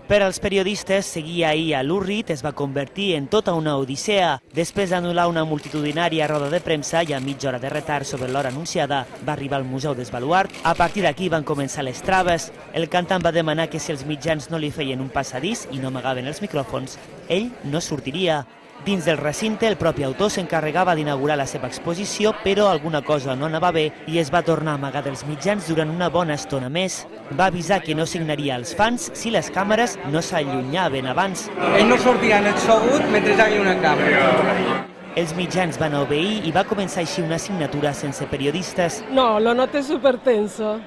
Per als periodistes, seguir ahir a Lou Reed es va convertir en tota una odissea. Després d'anul·lar una multitudinària roda de premsa i a mitja hora de retard sobre l'hora anunciada, va arribar al Museu dels Baluart. A partir d'aquí van començar les traves. El cantant va demanar que si els mitjans no li feien un passadís i no amagaven els micròfons, ell no sortiria. Dins del recinte, el propi autor s'encarregava d'inaugurar la seva exposició, però alguna cosa no anava bé i es va tornar a amagar dels mitjans durant una bona estona més. Va avisar que no signaria als fans si les càmeres no s'allunyaven abans. Ell no sortirà en el sabut mentre hi hagi una càmera. Els mitjans van obeir i va començar així una signatura sense periodistas. No, lo noté súper tenso,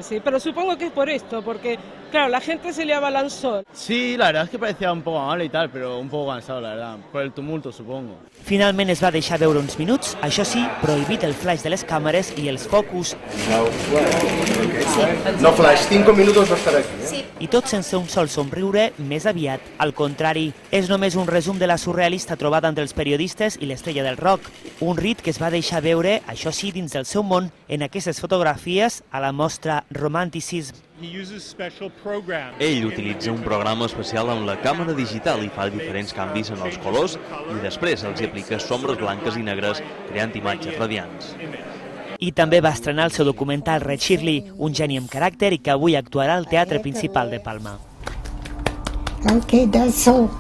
sí. Pero supongo que es por esto, porque, claro, la gente se le abalanzó. Sí, la verdad es que parecía un poco amable y tal, pero un poco cansado, la verdad, por el tumulto, supongo. Finalment es va deixar veure uns minuts, això sí, prohibit el flash de les càmeres i els focus. No flash, 5 minutos va estar aquí. Sí. I tot sense un sol somriure, més aviat, al contrari. És només un resum de la surrealista trobada entre els periodistes i l'estrella del rock. Un Reed que es va deixar veure, això sí, dins del seu món, en aquestes fotografies a la mostra Romanticism. Ell utilitza un programa especial amb la càmera digital i fa diferents canvis en els colors i després els hi aplica sombres blanques i negres creant imatges radiants. I també va estrenar el seu documental Red Shirley, un geni amb caràcter i que avui actuarà al Teatre Principal de Palma. Okay, that's all.